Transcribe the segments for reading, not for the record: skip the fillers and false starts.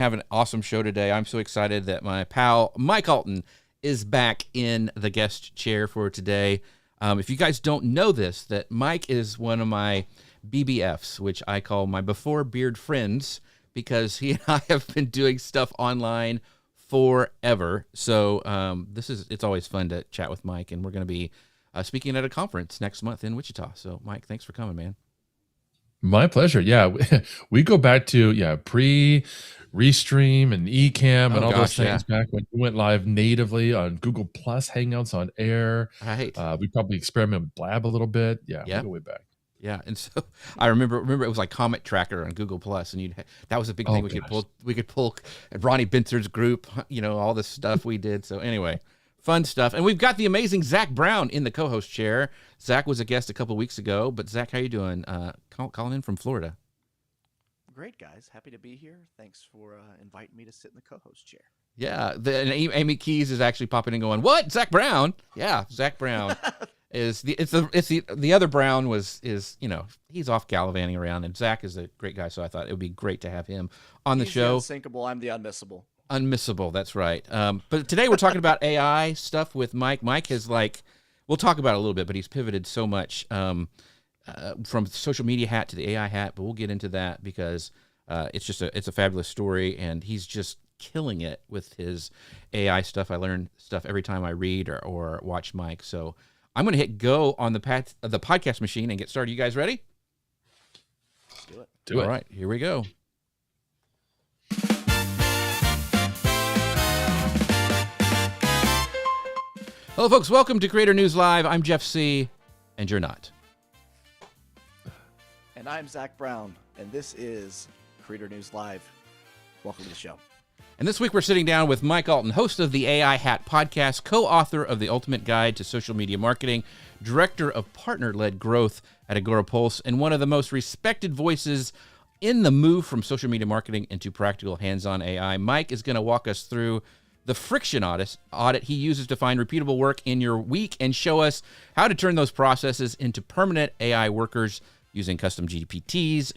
Have an awesome show today. I'm so excited that my pal Mike Allton is back in the guest chair for today. If you guys don't know this, that Mike is one of my BBFs, which I call my before beard friends, because he and I have been doing stuff online forever. So it's always fun to chat with Mike, and we're going to be speaking at a conference next month in Wichita. So Mike, thanks for coming, man. My pleasure. Yeah, we go back to Restream and Ecamm and all those things back when we went live natively on Google Plus Hangouts on air. Right. We probably experimented with Blab a little bit. Yeah, we go way back. Yeah, and so I remember it was like Comet Tracker on Google Plus, and that was a big thing. We could pull Ronnie Binter's group, all this stuff we did. So anyway, fun stuff. And we've got the amazing Zach Brown in the co-host chair. Zach was a guest a couple weeks ago, but Zach, how you doing? Calling in from Florida. Great, guys. Happy to be here. Thanks for inviting me to sit in the co-host chair. Yeah, and Amy Keys is actually popping in going, "What? Zach Brown?" Yeah, Zach Brown is the other Brown is he's off gallivanting around, and Zach is a great guy, so I thought it would be great to have him on the show. He's the unsinkable, I'm the unmissable. Unmissable, that's right. But today we're talking about AI stuff with Mike. Mike has we'll talk about it a little bit, but he's pivoted so much from social media hat to the AI hat, but we'll get into that because it's a fabulous story, and he's just killing it with his AI stuff. I learn stuff every time I read or watch Mike. So I'm going to hit go on the podcast machine and get started. You guys ready? Let's do it. Do it. All right, here we go. Hello, folks. Welcome to Creator News Live. I'm Jeff C., and you're not. And I'm Zach Brown, and this is Creator News Live. Welcome to the show. And this week we're sitting down with Mike Allton, host of the AI Hat podcast, co-author of The Ultimate Guide to Social Media Marketing, director of partner-led growth at Agora Pulse, and one of the most respected voices in the move from social media marketing into practical hands-on AI. Mike is going to walk us through the friction audit he uses to find repeatable work in your week and show us how to turn those processes into permanent AI workers using Custom GPTs,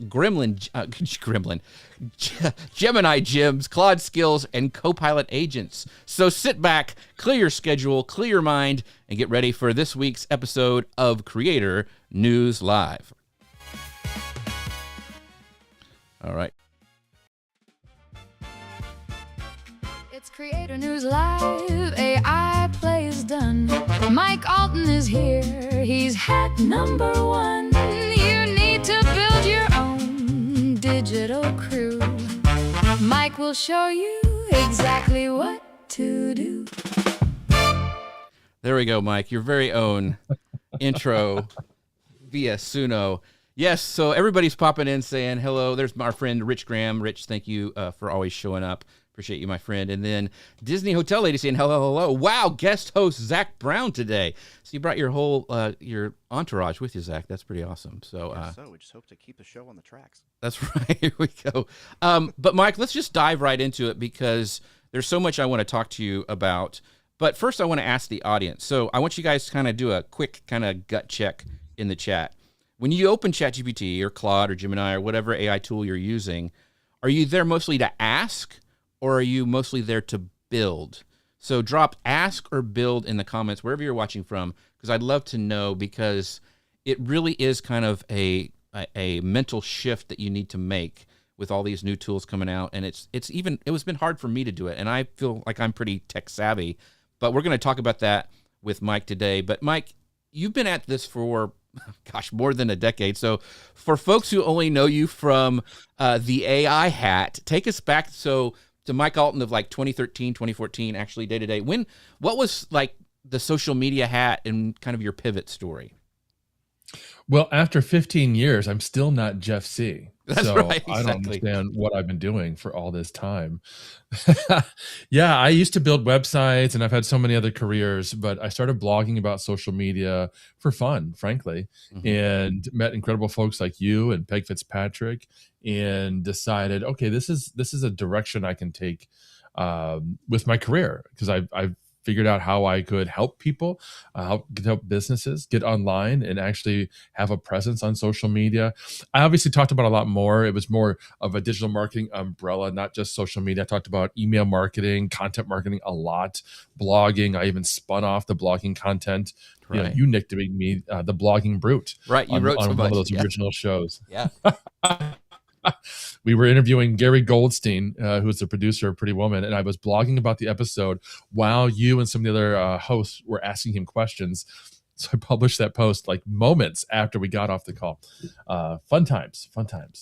Gemini Gems, Claude Skills, and Copilot Agents. So sit back, clear your schedule, clear your mind, and get ready for this week's episode of Creator News Live. All right. It's Creator News Live, AI play is done. Mike Allton is here, he's hat number one. You need to build your own digital crew. Mike will show you exactly what to do. There we go, Mike, your very own intro via Suno. Yes, so everybody's popping in saying hello. There's our friend Rich Graham. Rich, thank you for always showing up. Appreciate you, my friend. And then Disney Hotel Lady saying hello. Wow, guest host Zach Brown today. So you brought your whole your entourage with you, Zach. That's pretty awesome. So we just hope to keep the show on the tracks. That's right. Here we go. But Mike, let's just dive right into it because there's so much I want to talk to you about. But first, I want to ask the audience. So I want you guys to kind of do a quick kind of gut check in the chat. When you open ChatGPT or Claude or Gemini or whatever AI tool you're using, are you there mostly to ask, or are you mostly there to build? So drop ask or build in the comments, wherever you're watching from, because I'd love to know, because it really is kind of a mental shift that you need to make with all these new tools coming out. And it was been hard for me to do it. And I feel like I'm pretty tech savvy, but we're going to talk about that with Mike today. But Mike, you've been at this for, more than a decade. So for folks who only know you from the AI hat, take us back to Mike Allton of like 2013, 2014, actually day to day. What was like the social media hat and kind of your pivot story? Well, after 15 years, I'm still not Jeff C. That's so right. Exactly. I don't understand what I've been doing for all this time. Yeah, I used to build websites and I've had so many other careers, but I started blogging about social media for fun, frankly, and met incredible folks like you and Peg Fitzpatrick, and decided, okay, this is a direction I can take with my career, because I've figured out how I could help people, help businesses get online and actually have a presence on social media. I obviously talked about a lot more. It was more of a digital marketing umbrella, not just social media. I talked about email marketing, content marketing a lot, blogging. I even spun off the blogging content. Right. You nicknamed me the blogging brute. Right. You wrote on so one much. of those Yeah. original shows. Yeah. We were interviewing Gary Goldstein, who is the producer of Pretty Woman, and I was blogging about the episode while you and some of the other hosts were asking him questions. So I published that post like moments after we got off the call. Fun times.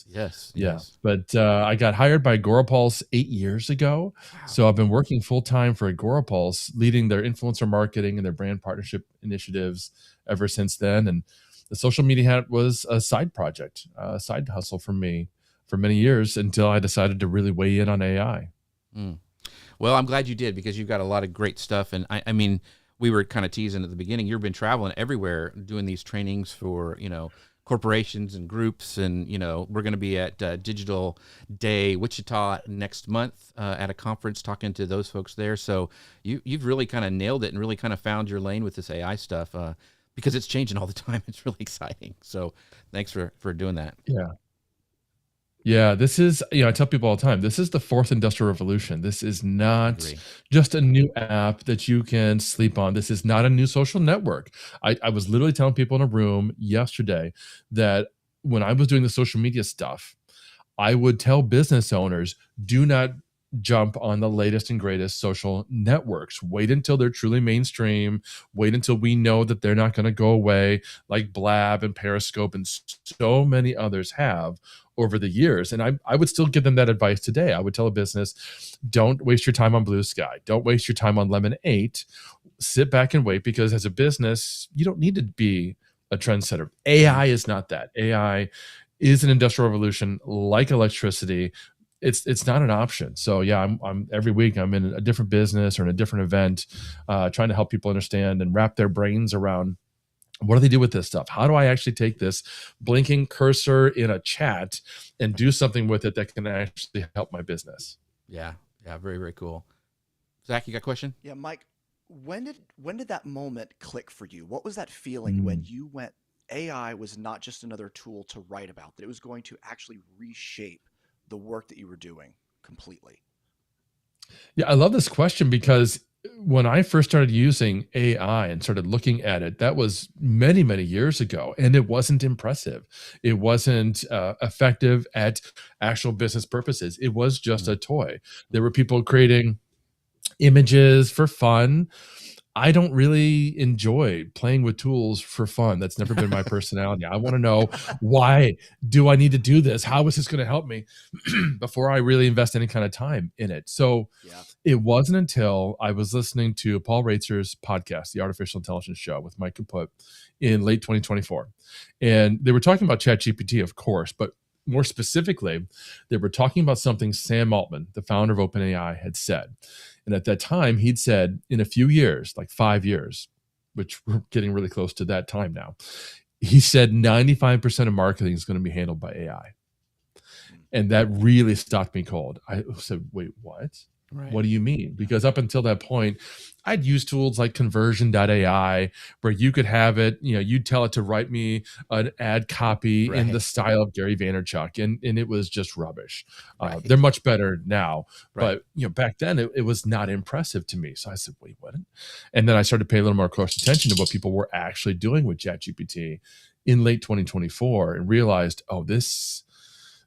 Yes. Yeah. Yes. But I got hired by Agorapulse 8 years ago. Wow. So I've been working full time for Agorapulse, leading their influencer marketing and their brand partnership initiatives ever since then. And the social media hat was a side project, a side hustle for me for many years until I decided to really weigh in on AI. Well, I'm glad you did, because you've got a lot of great stuff. And I mean, we were kind of teasing at the beginning, you've been traveling everywhere doing these trainings for, corporations and groups. And, we're going to be at Digital Day Wichita next month at a conference talking to those folks there. So you've really kind of nailed it and really kind of found your lane with this AI stuff because it's changing all the time. It's really exciting. So thanks for doing that. Yeah, this is, I tell people all the time, this is the fourth industrial revolution. This is not just a new app that you can sleep on. This is not a new social network. I was literally telling people in a room yesterday that when I was doing the social media stuff, I would tell business owners, do not jump on the latest and greatest social networks. Wait until they're truly mainstream. Wait until we know that they're not going to go away, like Blab and Periscope and so many others have over the years. And I would still give them that advice today. I would tell a business, don't waste your time on Blue Sky. Don't waste your time on Lemon 8. Sit back and wait, because as a business, you don't need to be a trendsetter. AI is not that. AI is an industrial revolution like electricity. It's not an option. So yeah, I'm every week I'm in a different business or in a different event, trying to help people understand and wrap their brains around, what do they do with this stuff? How do I actually take this blinking cursor in a chat and do something with it that can actually help my business? Yeah. Very, very cool. Zach, you got a question? Yeah, Mike, when did that moment click for you? What was that feeling when you went, AI was not just another tool to write about, that it was going to actually reshape the work that you were doing completely? Yeah, I love this question, because when I first started using AI and started looking at it, that was many, many years ago, and it wasn't impressive. It wasn't effective at actual business purposes. It was just a toy. There were people creating images for fun. I don't really enjoy playing with tools for fun. That's never been my personality. I want to know, why do I need to do this? How is this going to help me before I really invest any kind of time in it? So it wasn't until I was listening to Paul Reitzer's podcast, The Artificial Intelligence Show with Mike Kaput, in late 2024. And they were talking about ChatGPT, of course, but more specifically, they were talking about something Sam Altman, the founder of OpenAI, had said. And at that time, he'd said, in a few years, like 5 years, which we're getting really close to that time now, he said 95% of marketing is going to be handled by AI. And that really stopped me cold. I said, wait, what? Right. What do you mean? Because up until that point, I'd use tools like conversion.ai, where you could have it, you'd tell it to write me an ad copy in the style of Gary Vaynerchuk, and it was just rubbish. They're much better now, but back then it was not impressive to me. So I said, wait, what? And then I started to pay a little more close attention to what people were actually doing with ChatGPT in late 2024, and realized, oh, this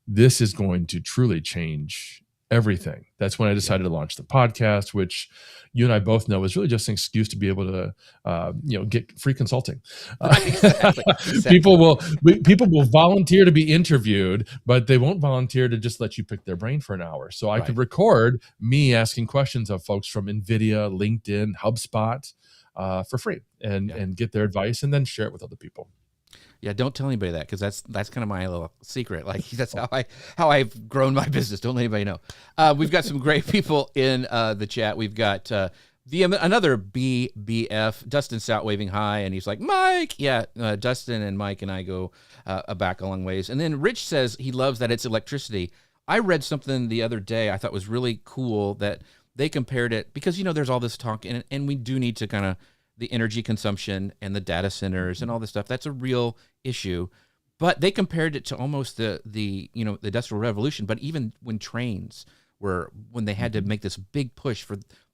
is going to truly change everything. That's when I decided to launch the podcast, which you and I both know is really just an excuse to be able to, get free consulting. Exactly. People will volunteer to be interviewed, but they won't volunteer to just let you pick their brain for an hour. So I could record me asking questions of folks from NVIDIA, LinkedIn, HubSpot for free, and get their advice, and then share it with other people. Yeah, don't tell anybody that, because that's kind of my little secret. Like, that's how I've grown my business. Don't let anybody know. We've got some great people in the chat. We've got another BBF, Dustin Stout, waving hi, and he's like, Mike. Yeah, Dustin and Mike and I go back a long ways. And then Rich says he loves that it's electricity. I read something the other day I thought was really cool, that they compared it because, there's all this talk and we do need to kind of the energy consumption and the data centers and all this stuff. That's a real issue. But they compared it to almost the Industrial Revolution. But even when trains when they had to make this big push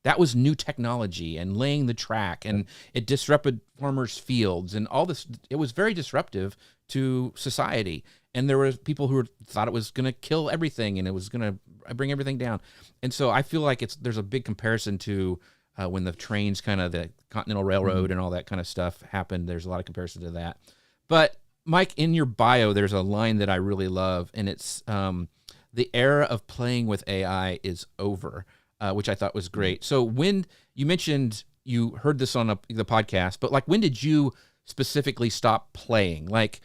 that was new technology and laying the track, and it disrupted farmers' fields and all this. It was very disruptive to society. And there were people who thought it was going to kill everything and it was going to bring everything down. And so I feel like there's a big comparison to when the trains, kind of the Continental Railroad and all that kind of stuff happened. There's a lot of comparison to that. But Mike, in your bio, there's a line that I really love, and it's the era of playing with AI is over, which I thought was great. So when you mentioned you heard this on the podcast, but like, when did you specifically stop playing? Like,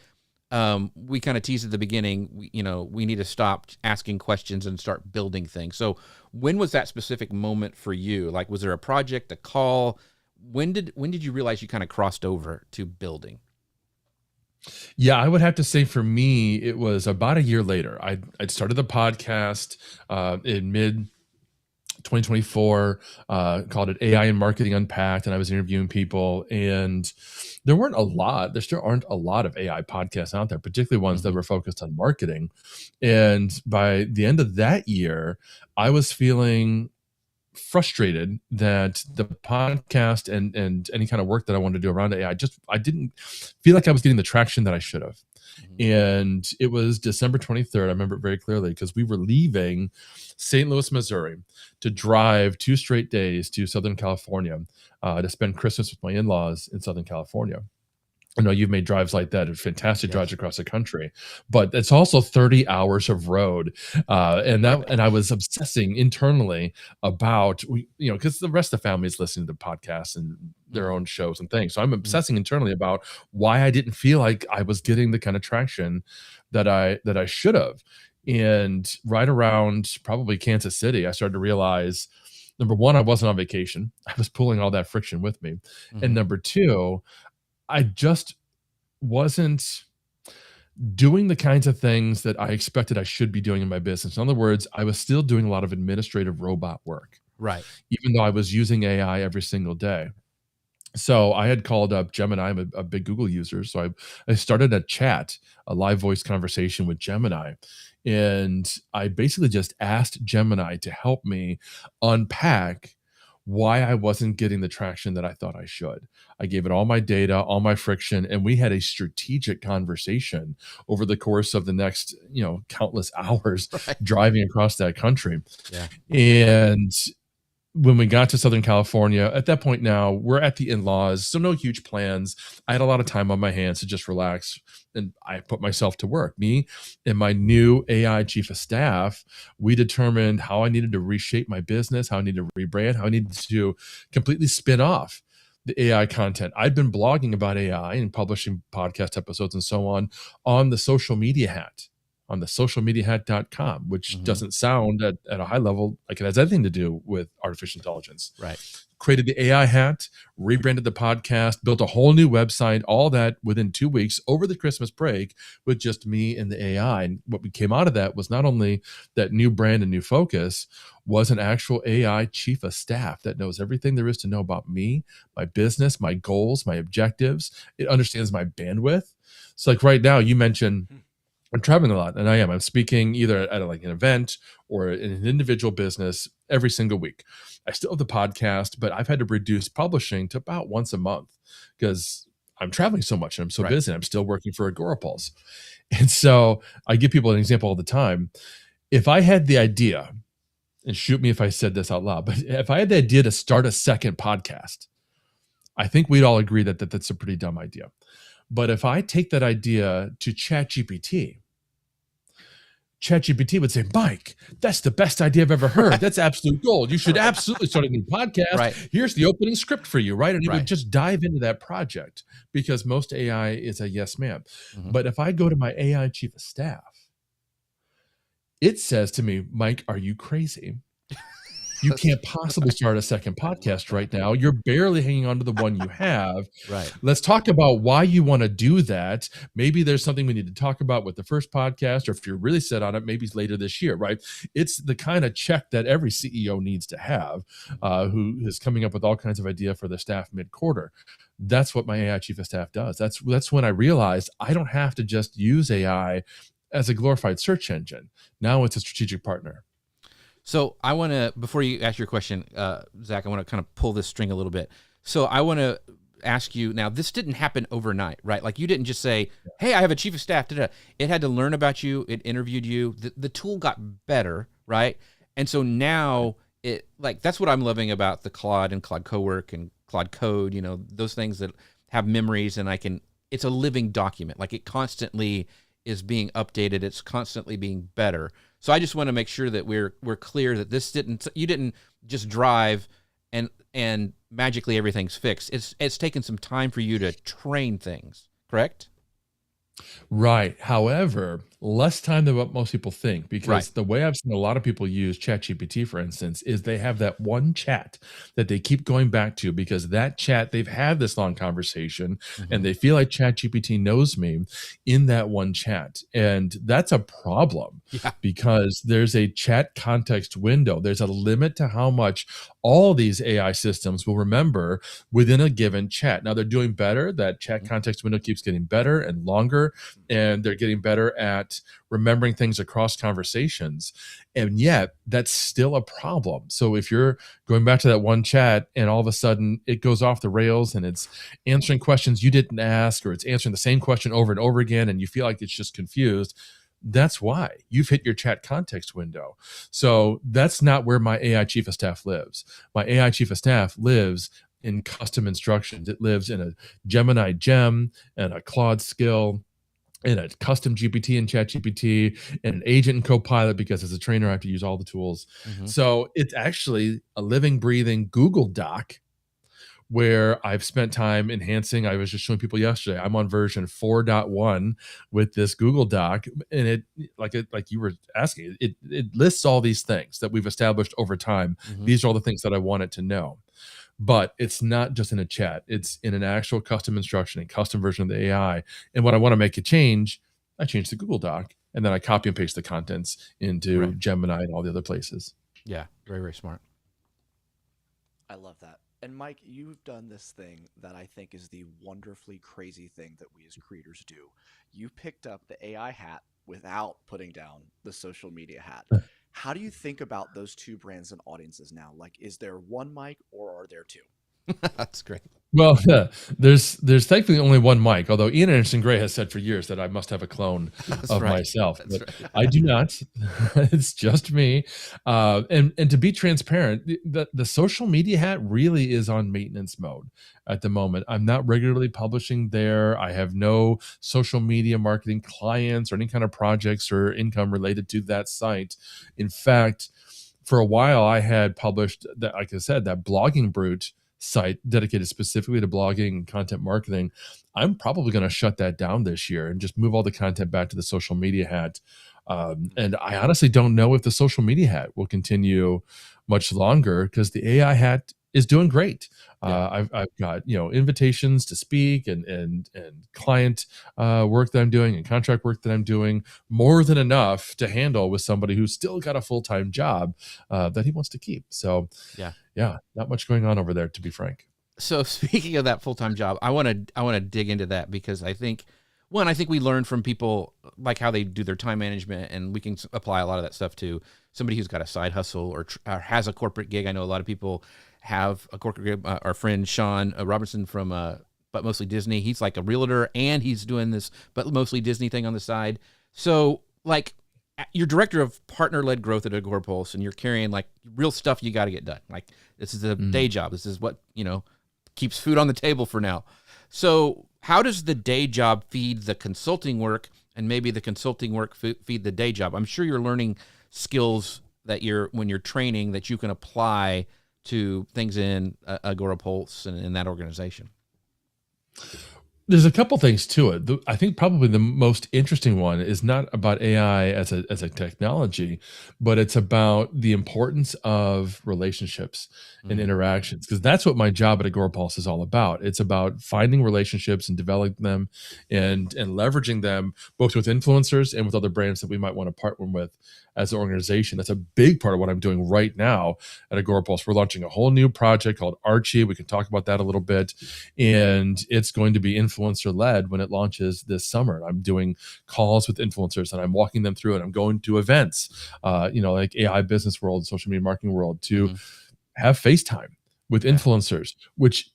we kind of teased at the beginning, we need to stop asking questions and start building things. So when was that specific moment for you? Like, was there a project, a call? When did you realize you kind of crossed over to building? Yeah, I would have to say for me, it was about a year later. I'd started the podcast in mid 2024, called it AI and Marketing Unpacked, and I was interviewing people, and there still aren't a lot of AI podcasts out there, particularly ones that were focused on marketing. And by the end of that year, I was feeling frustrated that the podcast and any kind of work that I wanted to do around AI, I didn't feel like I was getting the traction that I should have. And it was December 23rd. I remember it very clearly because we were leaving St. Louis, Missouri to drive 2 straight days to Southern California to spend Christmas with my in-laws in Southern California. I know you've made drives like that, fantastic drives across the country, but it's also 30 hours of road. And I was obsessing internally about, because the rest of the family is listening to podcasts and their own shows and things. So I'm obsessing internally about why I didn't feel like I was getting the kind of traction that I should have. And right around probably Kansas City, I started to realize, number one, I wasn't on vacation. I was pulling all that friction with me. And number two, I just wasn't doing the kinds of things that I expected I should be doing in my business. In other words, I was still doing a lot of administrative robot work. Right. Even though I was using AI every single day. So I had called up Gemini. I'm a big Google user. So I started a live voice conversation with Gemini. And I basically just asked Gemini to help me unpack why I wasn't getting the traction that I thought I should. I gave it all my data, all my friction, and we had a strategic conversation over the course of the next, countless hours driving across that country. Yeah. And when we got to Southern California, at that point now, we're at the in-laws, so no huge plans. I had a lot of time on my hands to just relax, and I put myself to work. Me and my new AI chief of staff, we determined how I needed to reshape my business, how I needed to rebrand, how I needed to completely spin off the AI content. I'd been blogging about AI and publishing podcast episodes and so on the social media hat, on the socialmediahat.com, which doesn't sound at a high level like it has anything to do with artificial intelligence. Right. Created the AI hat, rebranded the podcast, built a whole new website, all that within 2 weeks over the Christmas break with just me and the AI. And what came out of that was not only that new brand and new focus, was an actual AI chief of staff that knows everything there is to know about me, my business, my goals, my objectives. It understands my bandwidth. So like right now, you mentioned I'm traveling a lot, and I am. I'm speaking either at an event or in an individual business every single week. I still have the podcast, but I've had to reduce publishing to about once a month because I'm traveling so much and I'm so busy. I'm still working for Agorapulse. And so I give people an example all the time. If I had the idea, and shoot me if I said this out loud, but if I had the idea to start a second podcast, I think we'd all agree that that's a pretty dumb idea. But if I take that idea to ChatGPT would say, Mike, that's the best idea I've ever heard. That's absolute gold. You should absolutely start a new podcast. Right. Here's the opening script for you, right? And he would just dive into that project because most AI is a yes, ma'am. But if I go to my AI chief of staff, it says to me, Mike, are you crazy? You can't possibly start a second podcast right now. You're barely hanging on to the one you have. Right. Let's talk about why you want to do that. Maybe there's something we need to talk about with the first podcast, or if you're really set on it, maybe it's later this year, right? It's the kind of check that every CEO needs to have, who is coming up with all kinds of idea for the staff mid-quarter. That's what my AI chief of staff does. That's when I realized I don't have to just use AI as a glorified search engine. Now it's a strategic partner. So I want to, before you ask your question, Zach, I want to kind of pull this string a little bit. So I want to ask you now, this didn't happen overnight, right? Like you didn't just say, hey, I have a chief of staff. Da-da. It had to learn about you. It interviewed you. The tool got better, right? And so now that's what I'm loving about the Claude and Claude Cowork and Claude Code, those things that have memories, and it's a living document. Like it constantly is being updated. It's constantly being better. So I just want to make sure that we're clear that you didn't just drive and magically everything's fixed. It's taken some time for you to train things, correct? Right. However, less time than what most people think, because the way I've seen a lot of people use ChatGPT, for instance, is they have that one chat that they keep going back to, because that chat, they've had this long conversation and they feel like ChatGPT knows me in that one chat. And that's a problem because there's a chat context window. There's a limit to how much all these AI systems will remember within a given chat. Now they're doing better. That chat context window keeps getting better and longer, and they're getting better at remembering things across conversations. And yet that's still a problem. So if you're going back to that one chat and all of a sudden it goes off the rails and it's answering questions you didn't ask, or it's answering the same question over and over again, and you feel like it's just confused, that's why you've hit your chat context window. So that's not where my AI chief of staff lives. My AI chief of staff lives in custom instructions. It lives in a Gemini Gem and a Claude Skill and a custom GPT and ChatGPT and an agent and Copilot, because as a trainer, I have to use all the tools. So it's actually a living, breathing Google Doc where I've spent time enhancing. I was just showing people yesterday, I'm on version 4.1 with this Google Doc, and it, like you were asking, it lists all these things that we've established over time. These are all the things that I want it to know. But it's not just in a chat. It's in an actual custom instruction and custom version of the AI. And when I want to make a change, I change the Google Doc, and then I copy and paste the contents into Gemini and all the other places. Yeah, very, very smart. I love that. And Mike, you've done this thing that I think is the wonderfully crazy thing that we as creators do. You picked up the AI hat without putting down the social media hat. How do you think about those two brands and audiences now? Like, is there one Mike or are there two? That's great. Well, there's thankfully only one Mike, although Ian Anderson Gray has said for years that I must have a clone of myself. But I do not. It's just me. And to be transparent, the social media hat really is on maintenance mode at the moment. I'm not regularly publishing there. I have no social media marketing clients or any kind of projects or income related to that site. In fact, for a while, I had published that, like I said, that Blogging Brute site dedicated specifically to blogging and content marketing. I'm probably going to shut that down this year and just move all the content back to the social media hat. And I honestly don't know if the social media hat will continue much longer, because the AI hat is doing great. I've got invitations to speak and client work that I'm doing and contract work that I'm doing, more than enough to handle with somebody who's still got a full-time job that he wants to keep. So yeah, not much going on over there, to be frank. So speaking of that full-time job, I want to dig into that, because I think we learn from people, like how they do their time management, and we can apply a lot of that stuff to somebody who's got a side hustle or has a corporate gig. I know a lot of people have a corporate gig. Our friend Sean Robertson from But Mostly Disney, he's like a realtor and he's doing this But Mostly Disney thing on the side. So like, you're director of partner-led growth at Agorapulse, and you're carrying like real stuff you got to get done. Like, this is a day job. This is what, keeps food on the table for now. So how does the day job feed the consulting work, and maybe the consulting work feed the day job? I'm sure you're learning skills that when you're training that you can apply to things in Agorapulse and in that organization. There's a couple things to it. I think probably the most interesting one is not about AI as a technology, but it's about the importance of relationships and interactions, because that's what my job at Agorapulse is all about. It's about finding relationships and developing them and leveraging them both with influencers and with other brands that we might want to partner with as an organization. That's a big part of what I'm doing right now at Agorapulse. We're launching a whole new project called Archie. We can talk about that a little bit. And it's going to be influencer led when it launches this summer. I'm doing calls with influencers and I'm walking them through it. I'm going to events, like AI business world, social media marketing world, to have FaceTime with influencers, which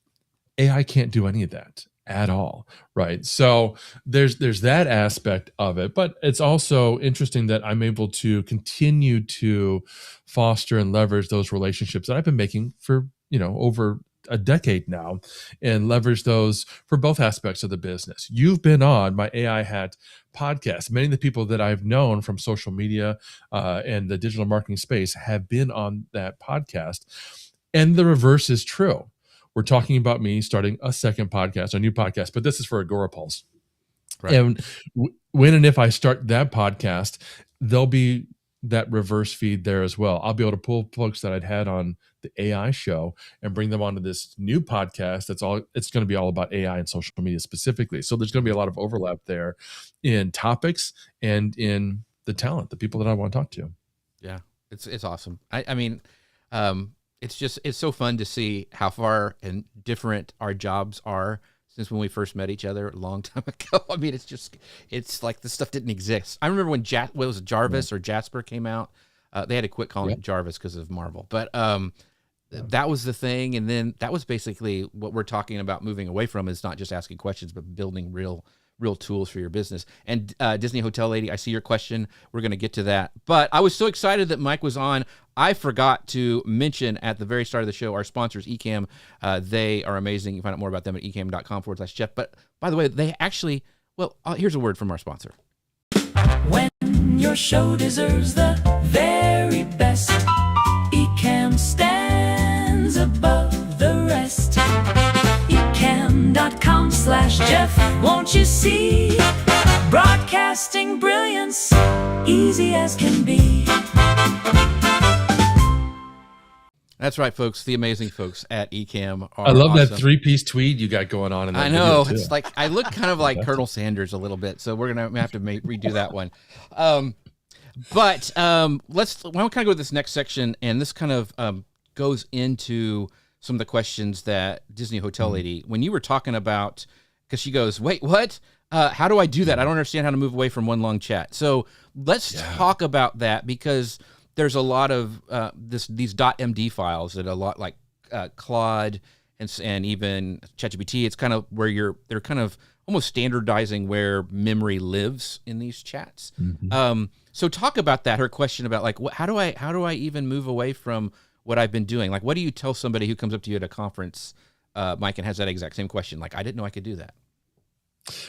AI can't do any of that at all, right? So there's that aspect of it, but it's also interesting that I'm able to continue to foster and leverage those relationships that I've been making for over a decade now, and leverage those for both aspects of the business. You've been on my AI Hat podcast. Many of the people that I've known from social media and the digital marketing space have been on that podcast, and the reverse is true. We're talking about me starting a second podcast, a new podcast, but this is for Agorapulse. Right. And when and if I start that podcast, there'll be that reverse feed there as well. I'll be able to pull folks that I'd had on the AI show and bring them onto this new podcast. It's going to be all about AI and social media specifically. So there's going to be a lot of overlap there in topics and in the talent, the people that I want to talk to. Yeah, it's awesome. I mean, it's so fun to see how far and different our jobs are since when we first met each other a long time ago. I mean, it's like this stuff didn't exist. I remember when Jarvis or Jasper came out. They had to quit calling it Jarvis because of Marvel, but that was the thing. And then that was basically what we're talking about moving away from, is not just asking questions, but building real tools for your business. And Disney Hotel Lady, I see your question. We're going to get to that. But I was so excited that Mike was on. I forgot to mention at the very start of the show, our sponsors, Ecamm. They are amazing. You can find out more about them at ecamm.com/Jeff. But by the way, they actually, here's a word from our sponsor. When your show deserves the very best, Ecamm stands above the rest. Ecamm.com/Jeff, won't you see? Broadcasting brilliance, easy as can be. That's right, folks. The amazing folks at Ecamm are I love awesome. that 3-piece tweed you got going on in that I know. video too. It's like I look kind of like Colonel Sanders a little bit, so we're going to have to redo that one. But why don't we kind of go to this next section, and this kind of goes into some of the questions that Disney Hotel Lady, when you were talking about, because she goes, wait, what? How do I do that? I don't understand how to move away from one long chat. So let's talk about that, because there's a lot of these .md files that a lot like Claude and even ChatGPT. It's kind of where they're kind of almost standardizing where memory lives in these chats. So talk about that. Her question about like, how do I even move away from what I've been doing? Like, what do you tell somebody who comes up to you at a conference, Mike, and has that exact same question? Like, I didn't know I could do that.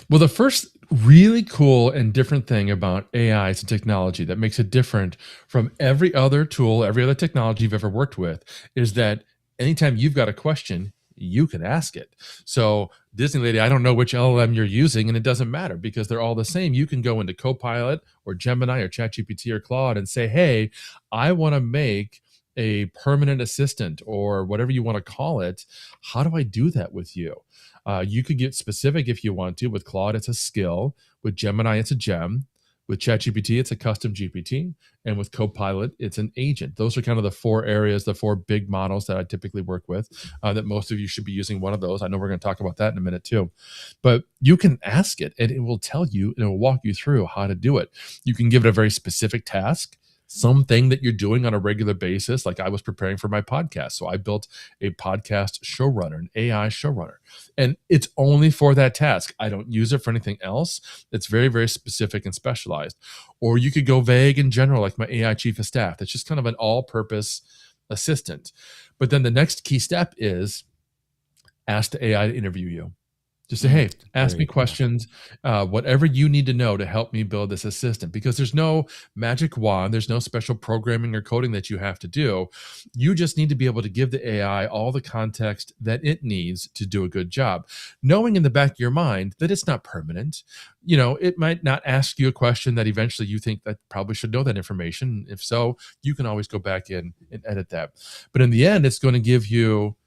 Well, the first really cool and different thing about AI as a technology that makes it different from every other tool, every other technology you've ever worked with, is that anytime you've got a question, you can ask it. So Disney Lady, I don't know which LLM you're using, and it doesn't matter because they're all the same. You can go into Copilot or Gemini or ChatGPT or Claude and say, hey, I want to make a permanent assistant or whatever you want to call it. How do I do that with you? You could get specific if you want to. With Claude, it's a skill. With Gemini, it's a gem. With ChatGPT, it's a custom GPT. And with Copilot, it's an agent. Those are kind of the four areas, the four big models that I typically work with, that most of you should be using one of those. I know we're going to talk about that in a minute too. But you can ask it and it will tell you and it will walk you through how to do it. You can give it a very specific task, something that you're doing on a regular basis. Like I was preparing for my podcast. So I built a podcast showrunner, an AI showrunner, and it's only for that task. I don't use it for anything else. It's very, very specific and specialized. Or you could go vague in general, like my AI chief of staff. It's just kind of an all-purpose assistant. But then the next key step is ask the AI to interview you. Just say, hey, ask Very me good. questions, whatever you need to know to help me build this assistant, because there's no magic wand. There's no special programming or coding that you have to do. You just need to be able to give the AI all the context that it needs to do a good job, knowing in the back of your mind that it's not permanent. It might not ask you a question that eventually you think that probably should know that information. If so, you can always go back in and edit that. But in the end, it's going to give you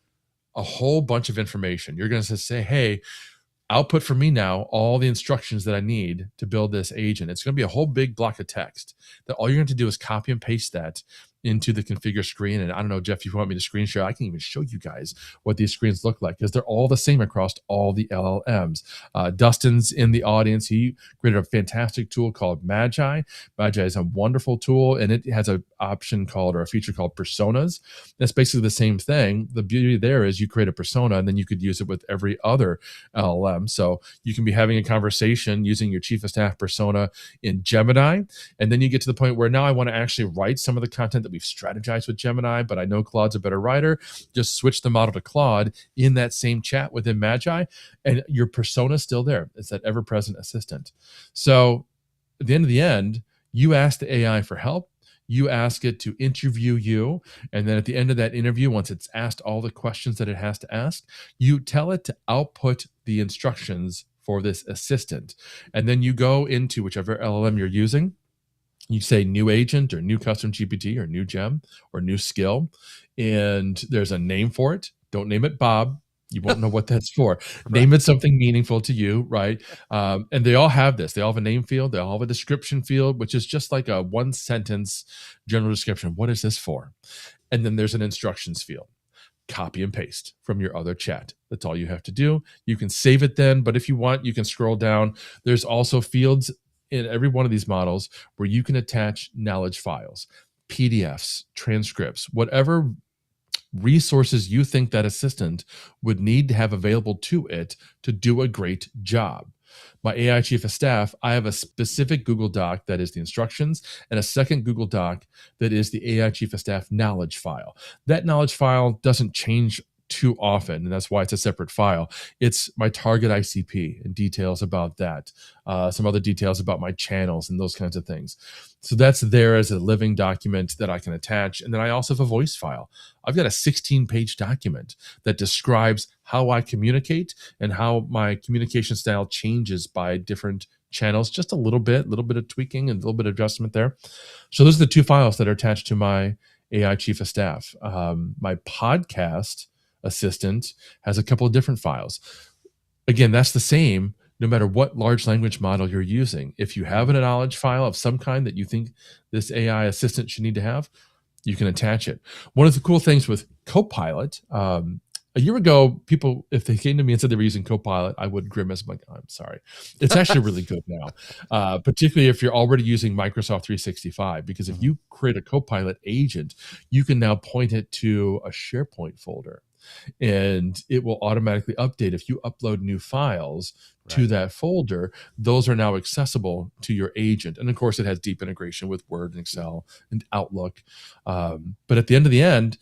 a whole bunch of information. You're going to say, hey, output for me now all the instructions that I need to build this agent. It's going to be a whole big block of text that all you're going to do is copy and paste that into the configure screen. And I don't know, Jeff, if you want me to screen share, I can even show you guys what these screens look like, because they're all the same across all the LLMs. Dustin's in the audience. He created a fantastic tool called Magi. Magi is a wonderful tool, and it has a feature called personas. That's basically the same thing. The beauty there is you create a persona, and then you could use it with every other LLM. So you can be having a conversation using your chief of staff persona in Gemini, and then you get to the point where now I want to actually write some of the content that we've strategized with Gemini, but I know Claude's a better writer. Just switch the model to Claude in that same chat within Magi, and your persona is still there. It's that ever-present assistant. So at the end, you ask the AI for help. You ask it to interview you. And then at the end of that interview, once it's asked all the questions that it has to ask, you tell it to output the instructions for this assistant. And then you go into whichever LLM you're using. You say new agent or new custom GPT or new gem or new skill. And there's a name for it. Don't name it Bob. You won't know what that's for. Name it something meaningful to you, right? And they all have this. They all have a name field. They all have a description field, which is just like a one sentence general description. What is this for? And then there's an instructions field. Copy and paste from your other chat. That's all you have to do. You can save it then, but if you want, you can scroll down. There's also fields in every one of these models where you can attach knowledge files, PDFs, transcripts, whatever resources you think that assistant would need to have available to it to do a great job. My AI chief of staff, I have a specific Google Doc that is the instructions and a second Google Doc that is the AI chief of staff knowledge file. That knowledge file doesn't change too often, and that's why it's a separate file. It's my target ICP and details about that, some other details about my channels and those kinds of things. So that's there as a living document that I can attach. And then I also have a voice file. I've got a 16-page document that describes how I communicate and how my communication style changes by different channels, just a little bit of tweaking and a little bit of adjustment there. So those are the two files that are attached to my AI chief of staff. My podcast assistant has a couple of different files. Again, that's the same no matter what large language model you're using. If you have a knowledge file of some kind that you think this AI assistant should need to have, you can attach it. One of the cool things with Copilot, a year ago, people, if they came to me and said they were using Copilot, I would grimace. I'm like, I'm sorry. It's actually really good now, particularly if you're already using Microsoft 365, because if you create a Copilot agent, you can now point it to a SharePoint folder, and it will automatically update. If you upload new files to that folder, those are now accessible to your agent. And of course, it has deep integration with Word and Excel and Outlook. But at the end,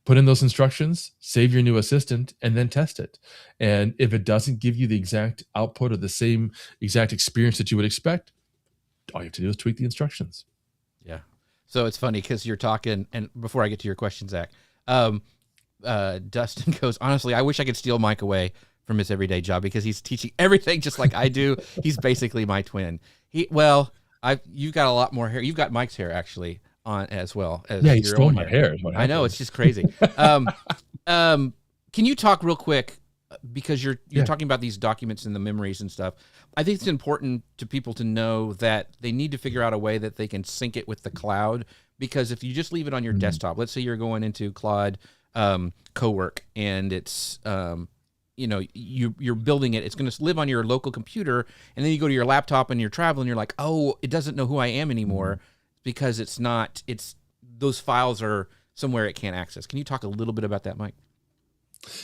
put in those instructions, save your new assistant, and then test it. And if it doesn't give you the exact output or the same exact experience that you would expect, all you have to do is tweak the instructions. Yeah. So it's funny because you're talking, and before I get to your question, Zach, Dustin goes, honestly, I wish I could steal Mike away from his everyday job because he's teaching everything just like I do. He's basically my twin. You've got a lot more hair. You've got Mike's hair actually on as well as he stole my hair. I know, it's just crazy. Can you talk real quick, because you're talking about these documents and the memories and stuff. I think it's important to people to know that they need to figure out a way that they can sync it with the cloud, because if you just leave it on your desktop, let's say you're going into Claude Cowork and it's you're building it, it's going to live on your local computer, and then you go to your laptop and you're traveling, you're like, oh, it doesn't know who I am anymore because those files are somewhere it can't access. Can you talk a little bit about that, Mike?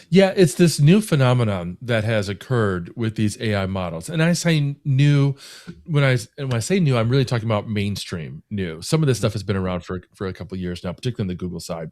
Yeah, it's this new phenomenon that has occurred with these AI models. And I say new, when I say new, I'm really talking about mainstream new. Some of this stuff has been around for a couple of years now, particularly on the Google side.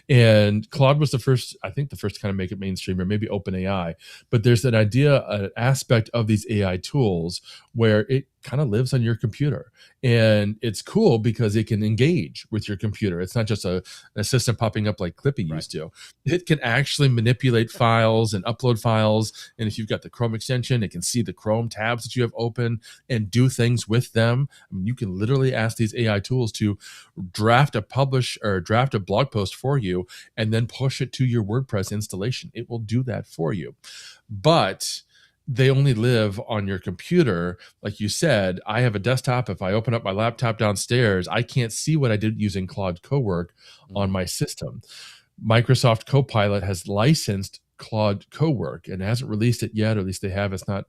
And Claude was the first, I think the first to kind of make it mainstream, or maybe OpenAI. But there's an idea, an aspect of these AI tools where it kind of lives on your computer. And it's cool because it can engage with your computer. It's not just an assistant popping up like Clippy used to. It can actually manipulate files and upload files. And if you've got the Chrome extension, it can see the Chrome tabs that you have open and do things with them. I mean, you can literally ask these AI tools to draft a blog post for you and then push it to your WordPress installation. It will do that for you. But they only live on your computer. Like you said, I have a desktop. If I open up my laptop downstairs, I can't see what I did using Claude Cowork on my system. Microsoft Copilot has licensed Claude Cowork and hasn't released it yet, or at least they have. It's not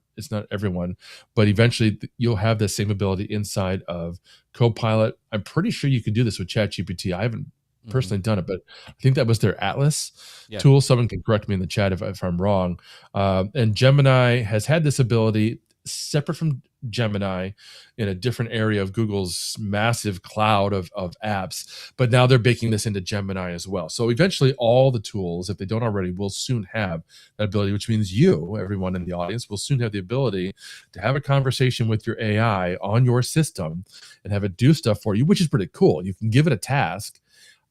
everyone, but eventually you'll have the same ability inside of Copilot. I'm pretty sure you could do this with ChatGPT. I haven't personally done it, but I think that was their Atlas tool. Someone can correct me in the chat if I'm wrong. And Gemini has had this ability separate from Gemini in a different area of Google's massive cloud of apps, but now they're baking this into Gemini as well. So eventually all the tools, if they don't already, will soon have that ability, which means you, everyone in the audience, will soon have the ability to have a conversation with your AI on your system and have it do stuff for you, which is pretty cool. You can give it a task.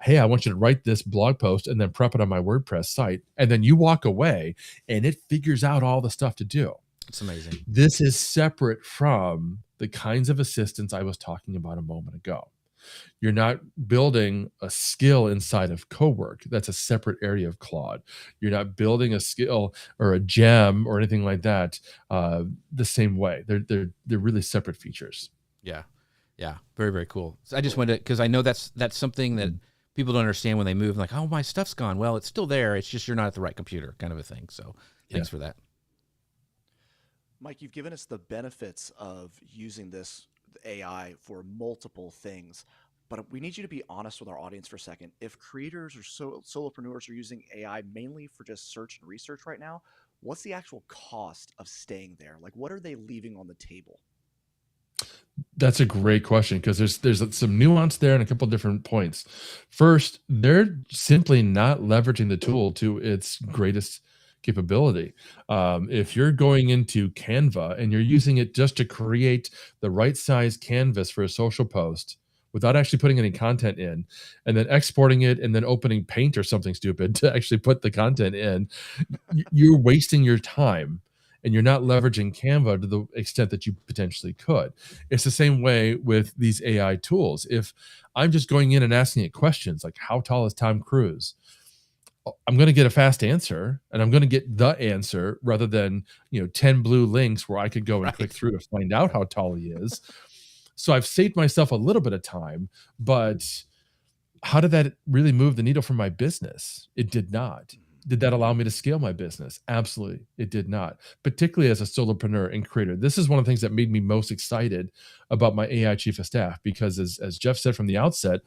Hey, I want you to write this blog post and then prep it on my WordPress site. And then you walk away and it figures out all the stuff to do. It's amazing. This is separate from the kinds of assistants I was talking about a moment ago. You're not building a skill inside of Cowork. That's a separate area of Claude. You're not building a skill or a gem or anything like that the same way. They're really separate features. Yeah. Yeah. Very, very cool. So I just wanted to, because I know that's something that people don't understand when they move. Like, oh, my stuff's gone. Well, it's still there. It's just you're not at the right computer, kind of a thing. So thanks for that. Mike, you've given us the benefits of using this AI for multiple things, but we need you to be honest with our audience for a second. If creators or solopreneurs are using AI mainly for just search and research right now, what's the actual cost of staying there? Like, what are they leaving on the table? That's a great question, because there's some nuance there and a couple of different points. First, they're simply not leveraging the tool to its greatest capability. If you're going into Canva and you're using it just to create the right size canvas for a social post without actually putting any content in, and then exporting it and then opening Paint or something stupid to actually put the content in, you're wasting your time. And you're not leveraging Canva to the extent that you potentially could. It's the same way with these AI tools. If I'm just going in and asking it questions like, how tall is Tom Cruise? I'm going to get a fast answer, and I'm going to get the answer rather than 10 blue links where I could go and click through to find out how tall he is. So I've saved myself a little bit of time, but how did that really move the needle for my business? It did not. Did that allow me to scale my business? Absolutely, it did not, particularly as a solopreneur and creator. This is one of the things that made me most excited about my AI chief of staff, because as Jeff said from the outset,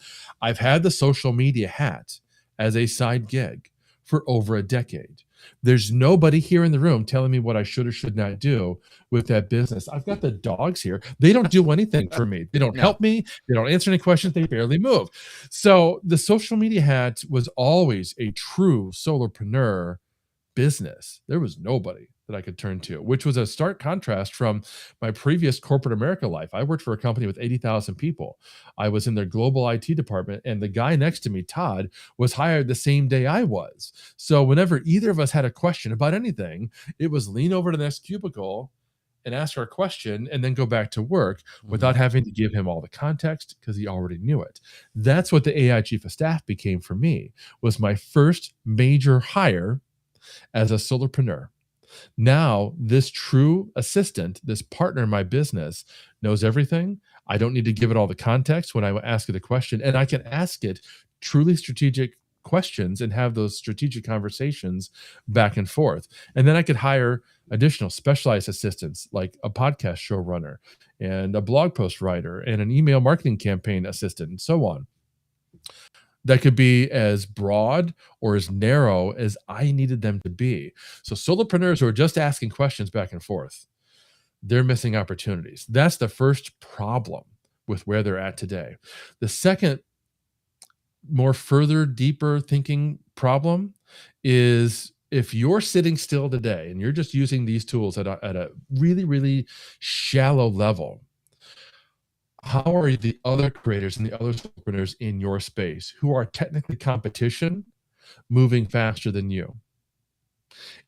I've had the social media hat as a side gig for over a decade. There's nobody here in the room telling me what I should or should not do with that business. I've got the dogs here. They don't do anything for me. They don't help me. They don't answer any questions. They barely move. So the social media hat was always a true solopreneur business. There was nobody that I could turn to, which was a stark contrast from my previous corporate America life. I worked for a company with 80,000 people. I was in their global IT department, and the guy next to me, Todd, was hired the same day I was. So whenever either of us had a question about anything, it was lean over to the next cubicle and ask our question and then go back to work without having to give him all the context, because he already knew it. That's what the AI chief of staff became for me, was my first major hire as a solopreneur. Now, this true assistant, this partner in my business, knows everything. I don't need to give it all the context when I ask it a question, and I can ask it truly strategic questions and have those strategic conversations back and forth. And then I could hire additional specialized assistants like a podcast showrunner and a blog post writer and an email marketing campaign assistant and so on. that could be as broad or as narrow as I needed them to be. So solopreneurs who are just asking questions back and forth, they're missing opportunities. That's the first problem with where they're at today. The second, more further, deeper thinking problem is if you're sitting still today and you're just using these tools at a really, really shallow level, how are the other creators and the other entrepreneurs in your space who are technically competition moving faster than you?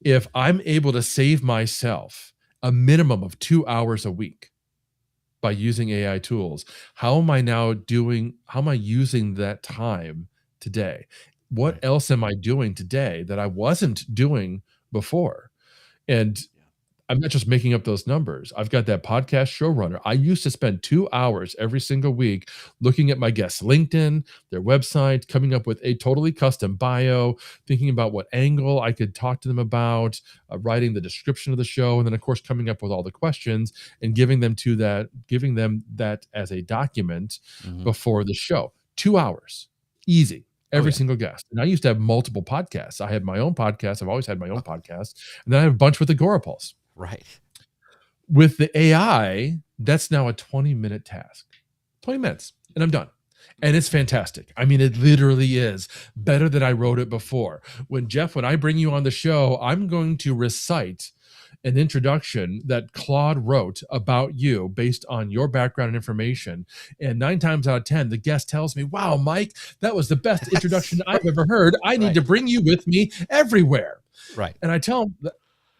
If I'm able to save myself a minimum of 2 hours a week by using AI tools, how am I using that time today? What else am I doing today that I wasn't doing before? And I'm not just making up those numbers. I've got that podcast showrunner. I used to spend 2 hours every single week looking at my guests' LinkedIn, their website, coming up with a totally custom bio, thinking about what angle I could talk to them about, writing the description of the show, and then of course coming up with all the questions and giving them that as a document before the show. 2 hours, easy. Every single guest. And I used to have multiple podcasts. I had my own podcast. I've always had my own podcast. And then I have a bunch with Agorapulse. Right. With the AI, that's now a 20-minute task. 20 minutes, and I'm done. And it's fantastic. I mean, it literally is better than I wrote it before. When I bring you on the show, I'm going to recite an introduction that Claude wrote about you based on your background and information. And 9 times out of 10, the guest tells me, wow, Mike, that was the best introduction I've ever heard. I need to bring you with me everywhere. Right. And I tell them,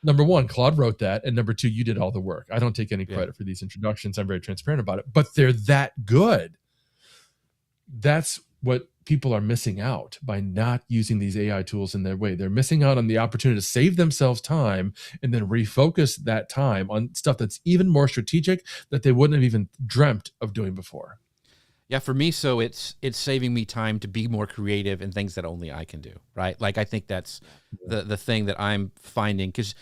number one, Claude wrote that. And number two, you did all the work. I don't take any credit for these introductions. I'm very transparent about it, but they're that good. That's what people are missing out by not using these AI tools in their way. They're missing out on the opportunity to save themselves time and then refocus that time on stuff that's even more strategic that they wouldn't have even dreamt of doing before. Yeah, for me, so it's saving me time to be more creative in things that only I can do, right? Like I think that's the thing that I'm finding, because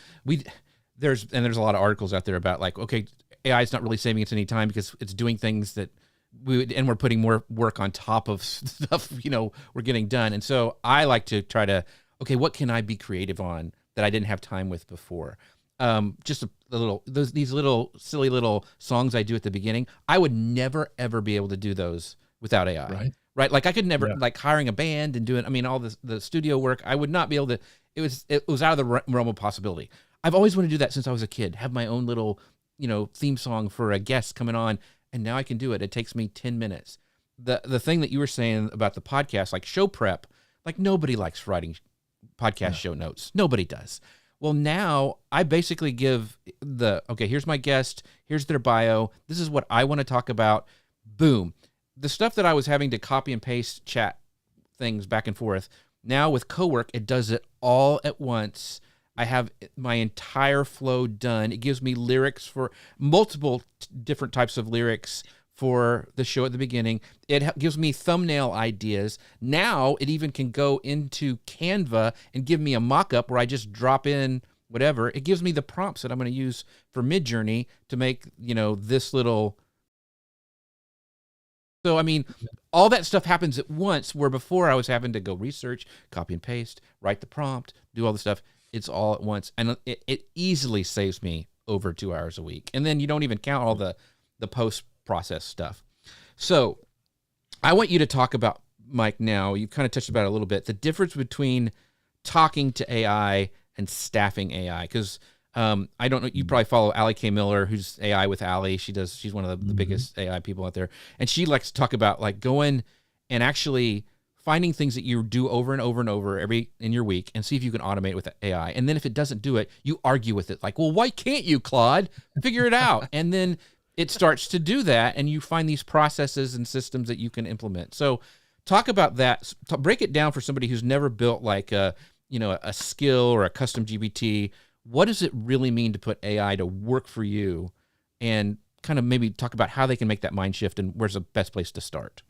there's a lot of articles out there about like, okay, AI is not really saving us any time because it's doing things that we're putting more work on top of stuff, we're getting done. And so I like to try to, okay, what can I be creative on that I didn't have time with before? Just these little silly little songs I do at the beginning. I would never ever be able to do those without AI. Right? Like I could never like hiring a band and doing, all the studio work. I would not be able to. It was out of the realm of possibility. I've always wanted to do that since I was a kid. Have my own little, theme song for a guest coming on. And now I can do it. It takes me 10 minutes. The thing that you were saying about the podcast, like show prep, like nobody likes writing podcast show notes. Nobody does. Well, now I basically give okay, here's my guest, here's their bio, this is what I want to talk about. Boom. The stuff that I was having to copy and paste chat things back and forth, now with Cowork, it does it all at once. I have my entire flow done. It gives me lyrics for multiple different types of lyrics for the show at the beginning. It gives me thumbnail ideas. Now it even can go into Canva and give me a mock-up where I just drop in whatever. It gives me the prompts that I'm going to use for Midjourney to make, this little. So, I mean, all that stuff happens at once, where before I was having to go research, copy and paste, write the prompt, do all the stuff. It's all at once. And it easily saves me over 2 hours a week. And then you don't even count all the post-process stuff. So I want you to talk about, Mike, now, you kind of touched about it a little bit, the difference between talking to AI and staffing AI. Because I don't know, you probably follow Allie K. Miller, who's AI with Allie. She's one of the biggest AI people out there. And she likes to talk about like going and actually finding things that you do over and over and over in your week and see if you can automate with AI. And then if it doesn't do it, you argue with it. Like, well, why can't you, Claude? Figure it out. And then it starts to do that, and you find these processes and systems that you can implement. So talk about that. Break it down for somebody who's never built like a skill or a custom GPT. What does it really mean to put AI to work for you? And kind of maybe talk about how they can make that mind shift and where's the best place to start.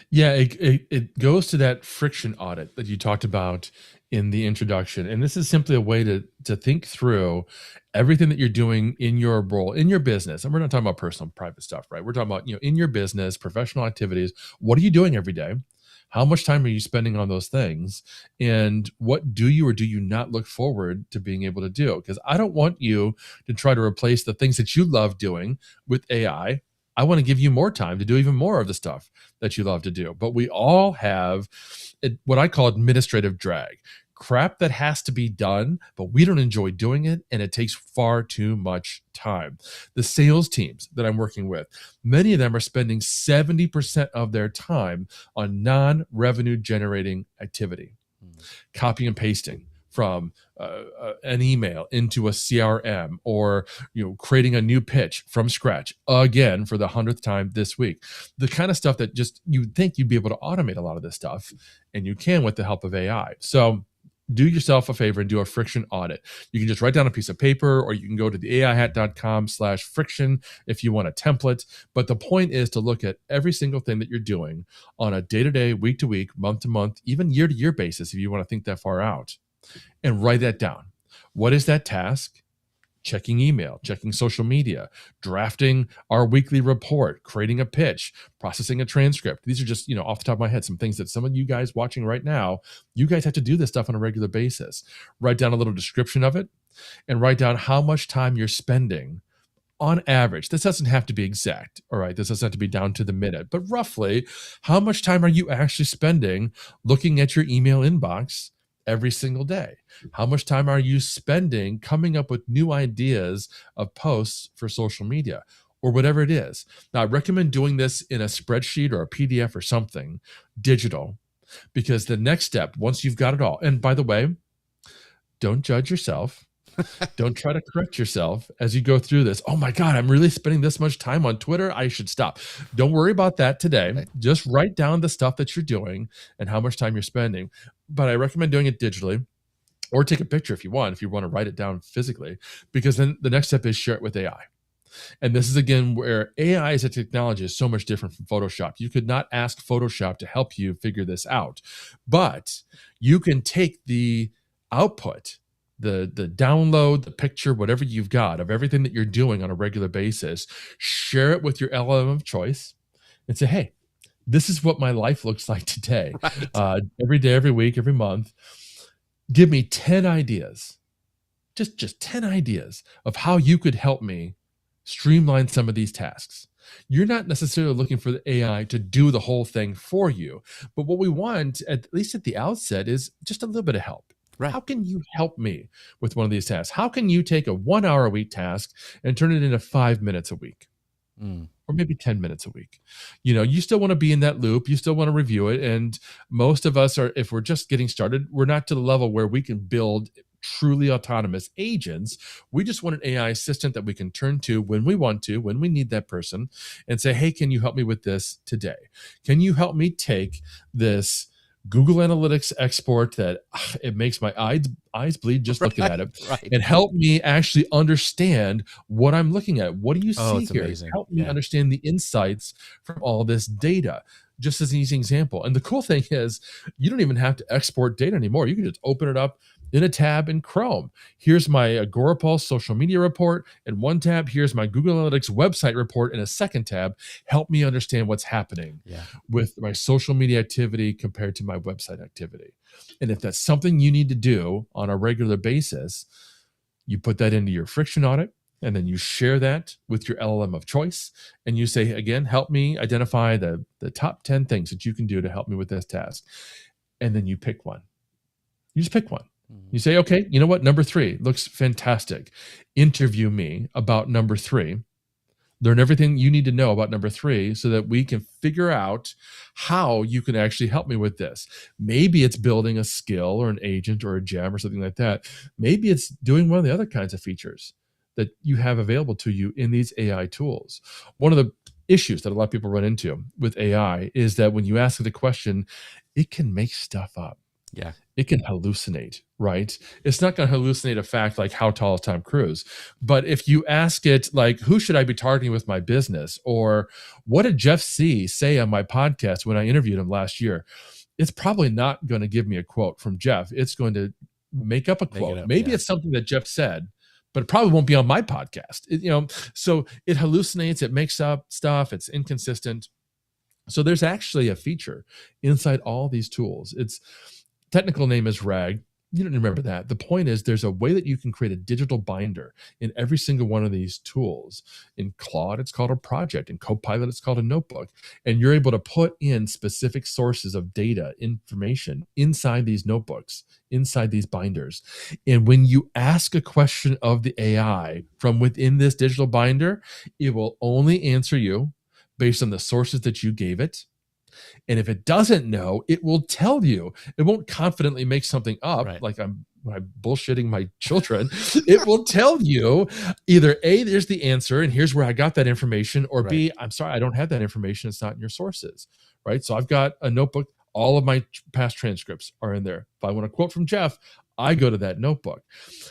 Yeah, it goes to that friction audit that you talked about in the introduction. And this is simply a way to think through everything that you're doing in your role, in your business. And we're not talking about personal, private stuff, right? We're talking about, in your business, professional activities. What are you doing every day? How much time are you spending on those things? And what do you or do you not look forward to being able to do? Because I don't want you to try to replace the things that you love doing with AI. I want to give you more time to do even more of the stuff that you love to do. But we all have what I call administrative drag. Crap that has to be done, but we don't enjoy doing it, and it takes far too much time. The sales teams that I'm working with, many of them are spending 70% of their time on non-revenue generating activity. Copy and pasting from an email into a CRM, or creating a new pitch from scratch again for the 100th time this week. The kind of stuff that just you'd think you'd be able to automate a lot of this stuff, and you can with the help of AI. So do yourself a favor and do a friction audit. You can just write down a piece of paper, or you can go to the aihat.com/friction if you want a template. But the point is to look at every single thing that you're doing on a day-to-day, week-to-week, month-to-month, even year-to-year basis, if you want to think that far out, and write that down. What is that task? Checking email, checking social media, drafting our weekly report, creating a pitch, processing a transcript. These are just, off the top of my head, some things that some of you guys watching right now, you guys have to do this stuff on a regular basis. Write down a little description of it, and write down how much time you're spending on average. This doesn't have to be exact, all right? This doesn't have to be down to the minute, but roughly, how much time are you actually spending looking at your email inbox every single day? How much time are you spending coming up with new ideas of posts for social media or whatever it is? Now, I recommend doing this in a spreadsheet or a PDF or something digital, because the next step, once you've got it all, and by the way, don't judge yourself. Don't try to correct yourself as you go through this. Oh my God, I'm really spending this much time on Twitter. I should stop. Don't worry about that today. Right. Just write down the stuff that you're doing and how much time you're spending. But I recommend doing it digitally, or take a picture if you want to write it down physically, because then the next step is share it with AI. And this is, again, where AI as a technology is so much different from Photoshop. You could not ask Photoshop to help you figure this out, but you can take the output, the download, the picture, whatever you've got of everything that you're doing on a regular basis, share it with your LLM of choice, and say, hey, this is what my life looks like today. Right. Every day, every week, every month. Give me 10 ideas, just 10 ideas of how you could help me streamline some of these tasks. You're not necessarily looking for the AI to do the whole thing for you, but what we want, at least at the outset, is just a little bit of help. Right. How can you help me with one of these tasks? How can you take a 1 hour a week task and turn it into 5 minutes a week? Or maybe 10 minutes a week. You still want to be in that loop. You still want to review it. And most of us are, if we're just getting started, we're not to the level where we can build truly autonomous agents. We just want an AI assistant that we can turn to when we want to, when we need that person, and say, hey, can you help me with this today? Can you help me take this Google Analytics export that it makes my eyes bleed just looking at it, and help me actually understand what I'm looking at? What do you see here? Amazing. Help me understand the insights from all this data, just as an easy example. And the cool thing is, you don't even have to export data anymore. You can just open it up in a tab in Chrome. Here's my Agorapulse social media report in one tab. Here's my Google Analytics website report in a second tab. Help me understand what's happening with my social media activity compared to my website activity. And if that's something you need to do on a regular basis, you put that into your friction audit, and then you share that with your LLM of choice. And you say, again, help me identify the top 10 things that you can do to help me with this task. And then you pick one. You just pick one. You say, okay, you know what? Number 3 looks fantastic. Interview me about number 3. Learn everything you need to know about number 3 so that we can figure out how you can actually help me with this. Maybe it's building a skill or an agent or a gem or something like that. Maybe it's doing one of the other kinds of features that you have available to you in these AI tools. One of the issues that a lot of people run into with AI is that when you ask it a question, it can make stuff up. Yeah. It can hallucinate, right? It's not going to hallucinate a fact like how tall is Tom Cruise. But if you ask it like, who should I be targeting with my business? Or what did Jeff C. say on my podcast when I interviewed him last year? It's probably not going to give me a quote from Jeff. It's going to make up a quote. Maybe it's something that Jeff said, but it probably won't be on my podcast. So it hallucinates, it makes up stuff, it's inconsistent. So there's actually a feature inside all these tools. Its technical name is RAG. You don't remember that. The point is there's a way that you can create a digital binder in every single one of these tools. In Claude, it's called a project. In Copilot, it's called a notebook. And you're able to put in specific sources of data, information inside these notebooks, inside these binders. And when you ask a question of the AI from within this digital binder, it will only answer you based on the sources that you gave it. And if it doesn't know, it will tell you. It won't confidently make something up like I'm bullshitting my children. It will tell you either A, there's the answer and here's where I got that information, or B, I'm sorry, I don't have that information. It's not in your sources, right? So I've got a notebook. All of my past transcripts are in there. If I want to quote from Jeff, I go to that notebook.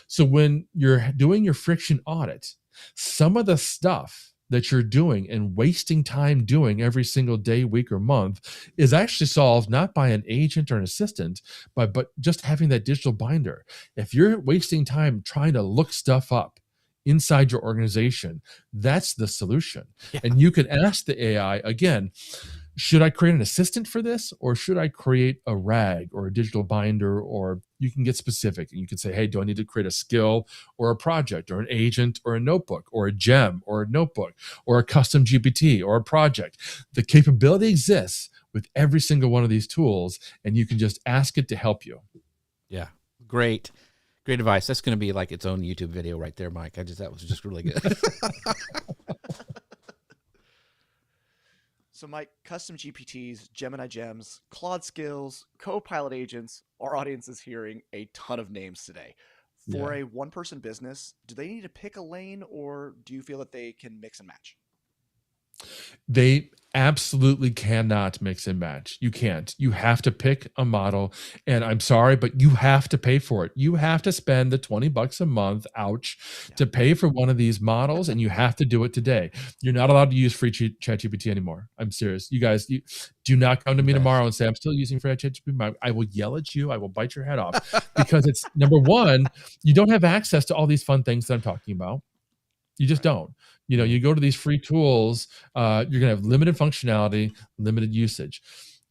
So when you're doing your friction audit, some of the stuff that you're doing and wasting time doing every single day, week, or month is actually solved not by an agent or an assistant, but just having that digital binder. If you're wasting time trying to look stuff up inside your organization, that's the solution. Yeah. And you can ask the AI, again, should I create an assistant for this, or should I create a RAG or a digital binder? Or you can get specific and you can say, hey, do I need to create a skill or a project or an agent or a notebook or a gem or a notebook or a custom GPT or a project? The capability exists with every single one of these tools, and you can just ask it to help you. Yeah, great. Great advice. That's going to be like its own YouTube video right there, Mike. That was just really good. So Mike, Custom GPTs, Gemini Gems, Claude Skills, Copilot Agents, our audience is hearing a ton of names today. For a one-person business, do they need to pick a lane, or do you feel that they can mix and match? They absolutely cannot mix and match. You can't. You have to pick a model, and I'm sorry, but you have to pay for it. You have to spend the $20 a month, ouch, to pay for one of these models, and you have to do it today. You're not allowed to use free ChatGPT anymore. I'm serious. You guys, you do not come to me tomorrow and say, I'm still using free ChatGPT. I will yell at you. I will bite your head off, because it's, number one, you don't have access to all these fun things that I'm talking about. You just don't. You know, you go to these free tools, you're going to have limited functionality, limited usage.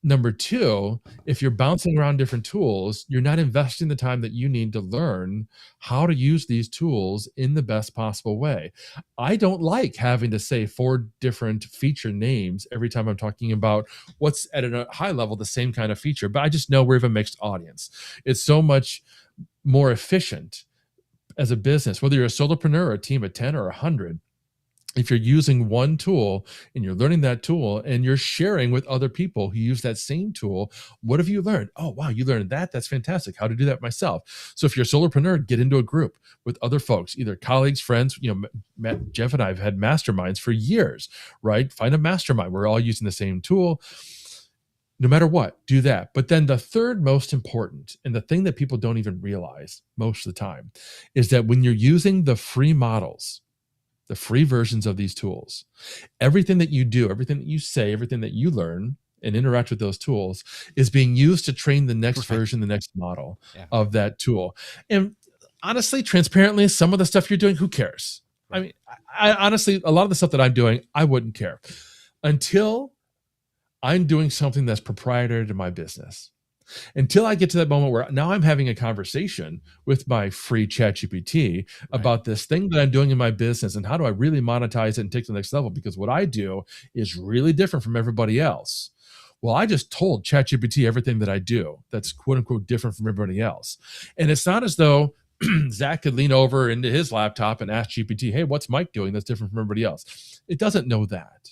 Number two, if you're bouncing around different tools, you're not investing the time that you need to learn how to use these tools in the best possible way. I don't like having to say 4 different feature names every time I'm talking about what's at a high level the same kind of feature, but I just know we have a mixed audience. It's so much more efficient as a business, whether you're a solopreneur or a team of 10 or 100, if you're using one tool and you're learning that tool and you're sharing with other people who use that same tool, what have you learned? Oh, wow, you learned that? That's fantastic. How to do that myself. So if you're a solopreneur, get into a group with other folks, either colleagues, friends. You know, Matt, Jeff and I have had masterminds for years, right? Find a mastermind. We're all using the same tool. No matter what, do that. But then the third most important, and the thing that people don't even realize most of the time, is that when you're using the free models, the free versions of these tools, everything that you do, everything that you say, everything that you learn and interact with those tools is being used to train the next version, the next model of that tool. And honestly, transparently, some of the stuff you're doing, who cares? I mean, I honestly, a lot of the stuff that I'm doing, I wouldn't care until I'm doing something that's proprietary to my business. Until I get to that moment where now I'm having a conversation with my free ChatGPT about this thing that I'm doing in my business and how do I really monetize it and take it to the next level, because what I do is really different from everybody else. Well, I just told ChatGPT everything that I do that's quote unquote different from everybody else. And it's not as though Zach could lean over into his laptop and ask GPT, hey, what's Mike doing that's different from everybody else? It doesn't know that.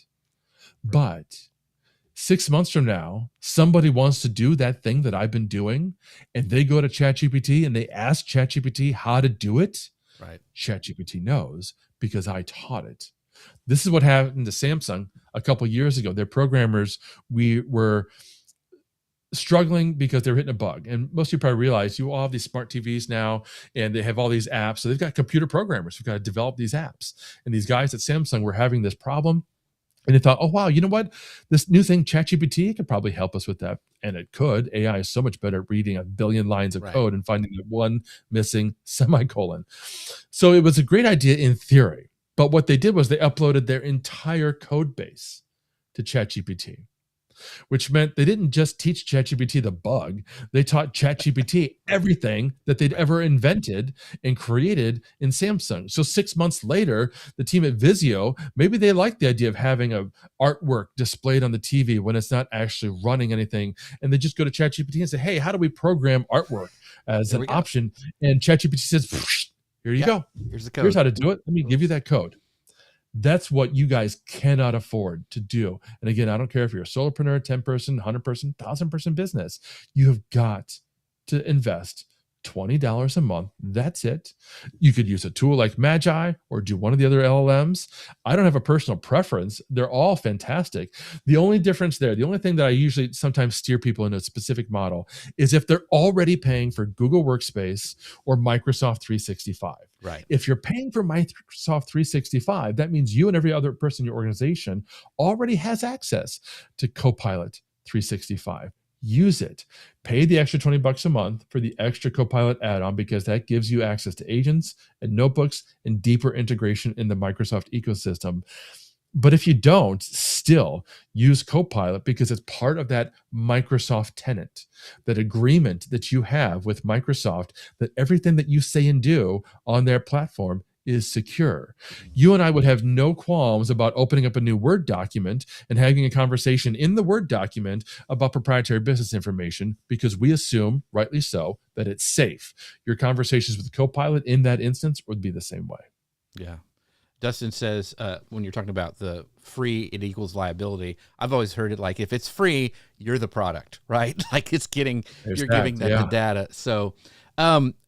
But 6 months from now, somebody wants to do that thing that I've been doing, and they go to ChatGPT and they ask ChatGPT how to do it. Right. ChatGPT knows because I taught it. This is what happened to Samsung a couple of years ago. Their programmers, we were struggling because they were hitting a bug. And most of you probably realize you all have these smart TVs now, and they have all these apps. So they've got computer programmers who've got to develop these apps. And these guys at Samsung were having this problem. And they thought, oh, wow, you know what? This new thing, ChatGPT, could probably help us with that. And it could. AI is so much better at reading 1 billion lines of code and finding that one missing semicolon. So it was a great idea in theory. But what they did was they uploaded their entire code base to ChatGPT. which meant they didn't just teach ChatGPT the bug. They taught ChatGPT everything that they'd ever invented and created in Samsung. So 6 months later, the team at Vizio, maybe they like the idea of having a artwork displayed on the TV when it's not actually running anything. And they just go to ChatGPT and say, hey, how do we program artwork as an option? And ChatGPT says, here you go. Here's the code. Here's how to do it. Let me give you that code. That's what you guys cannot afford to do. And again, I don't care if you're a solopreneur, 10-person, 100-person, 1,000-person business. You have got to invest $20 a month. That's it. You could use a tool like Magi or do one of the other LLMs. I don't have a personal preference. They're all fantastic. The only difference there, the only thing that I usually sometimes steer people into a specific model is if they're already paying for Google Workspace or Microsoft 365. Right. If you're paying for Microsoft 365, that means you and every other person in your organization already has access to Copilot 365. Use it. Pay the extra $20 a month for the extra Copilot add-on because that gives you access to agents and notebooks and deeper integration in the Microsoft ecosystem. But if you don't, still use Copilot because it's part of that Microsoft tenant, that agreement that you have with Microsoft that everything that you say and do on their platform is secure. You and I would have no qualms about opening up a new Word document and having a conversation in the Word document about proprietary business information because we assume, rightly so, that it's safe. Your conversations with Copilot in that instance would be the same way. Yeah. Dustin says, when you're talking about the free, it equals liability. I've always heard it like, if it's free, you're the product, right? Like you're giving them the data. So,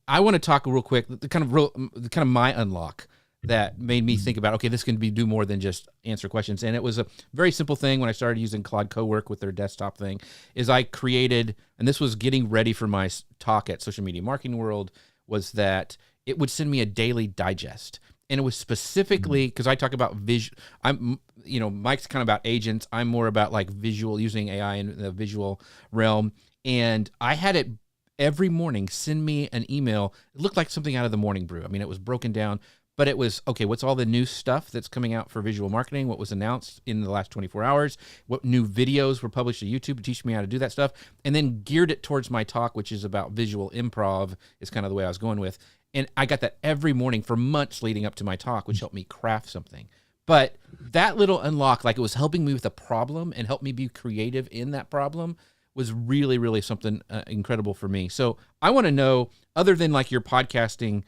I want to talk real quick, the kind of my unlock that made me think about, okay, this can do more than just answer questions. And it was a very simple thing when I started using Claude Cowork with their desktop thing, is I created, and this was getting ready for my talk at Social Media Marketing World, was that it would send me a daily digest. And it was specifically because I talk about Mike's kind of about agents. I'm more about like visual, using AI in the visual realm. And I had it every morning send me an email. It looked like something out of the Morning Brew. I mean, it was broken down, but it was, okay, what's all the new stuff that's coming out for visual marketing? What was announced in the last 24 hours? What new videos were published to YouTube to teach me how to do that stuff? And then geared it towards my talk, which is about visual improv, is kind of the way I was going with. And I got that every morning for months leading up to my talk, which helped me craft something. But that little unlock, like it was helping me with a problem and helped me be creative in that problem, was really, really something incredible for me. So I want to know, other than like your podcasting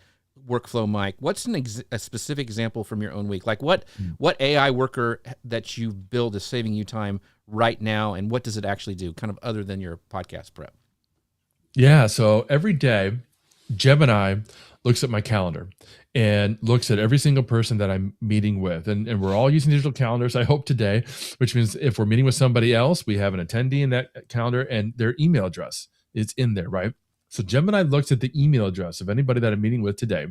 workflow, Mike, what's a specific example from your own week? Like what AI worker that you build is saving you time right now, and what does it actually do, kind of other than your podcast prep? Yeah, so every day, Gemini looks at my calendar and looks at every single person that I'm meeting with. And we're all using digital calendars, I hope, today, which means if we're meeting with somebody else, we have an attendee in that calendar and their email address is in there, right? So Gemini looks at the email address of anybody that I'm meeting with today.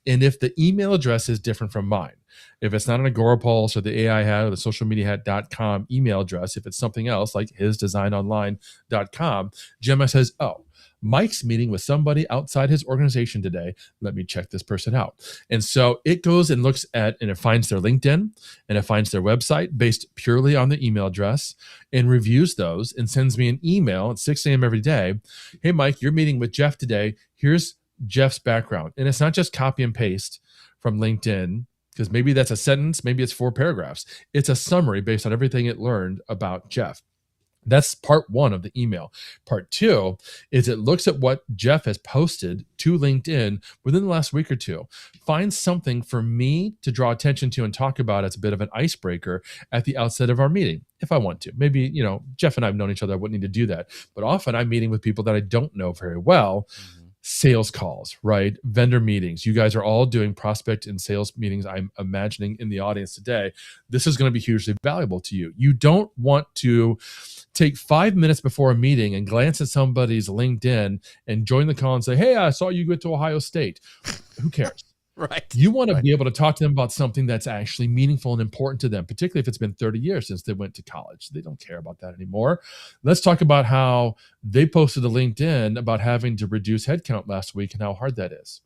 And if the email address is different from mine, if it's not an Agorapulse or the AI Hat or the socialmediahat.com email address, if it's something else like hisdesignonline.com, Gemini says, oh, Mike's meeting with somebody outside his organization today. Let me check this person out. And so it goes and looks at, and it finds their LinkedIn and it finds their website based purely on the email address and reviews those and sends me an email at 6 a.m. every day. Hey, Mike, you're meeting with Jeff today. Here's Jeff's background. And it's not just copy and paste from LinkedIn, because maybe that's a sentence, maybe it's 4 paragraphs. It's a summary based on everything it learned about Jeff. That's part one of the email. Part two is it looks at what Jeff has posted to LinkedIn within the last week or two, finds something for me to draw attention to and talk about as a bit of an icebreaker at the outset of our meeting, if I want to. Maybe, Jeff and I have known each other. I wouldn't need to do that. But often I'm meeting with people that I don't know very well. Sales calls, right? Vendor meetings. You guys are all doing prospect and sales meetings, I'm imagining, in the audience today. This is going to be hugely valuable to you. You don't want to take 5 minutes before a meeting and glance at somebody's LinkedIn and join the call and say, hey, I saw you go to Ohio State. Who cares? Right. You want to be able to talk to them about something that's actually meaningful and important to them, particularly if it's been 30 years since they went to college. They don't care about that anymore. Let's talk about how they posted to LinkedIn about having to reduce headcount last week and how hard that is.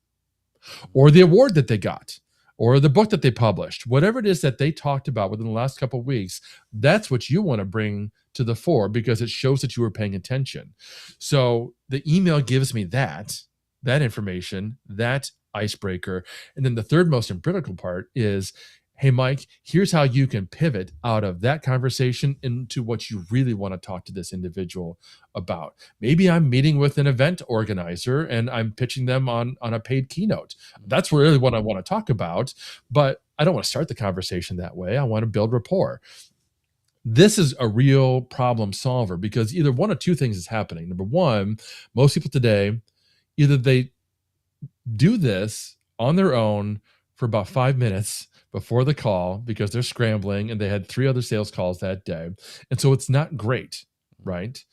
Or the award that they got. or the book that they published, whatever it is that they talked about within the last couple of weeks, that's what you want to bring to the fore because it shows that you were paying attention. So the email gives me that information, that icebreaker. And then the third most critical part is, hey, Mike, here's how you can pivot out of that conversation into what you really want to talk to this individual about. Maybe I'm meeting with an event organizer and I'm pitching them on a paid keynote. That's really what I want to talk about, but I don't want to start the conversation that way. I want to build rapport. This is a real problem solver because either one of two things is happening. Number one, most people today, either they do this on their own for about 5 minutes before the call because they're scrambling and they had 3 other sales calls that day. And so it's not great, right?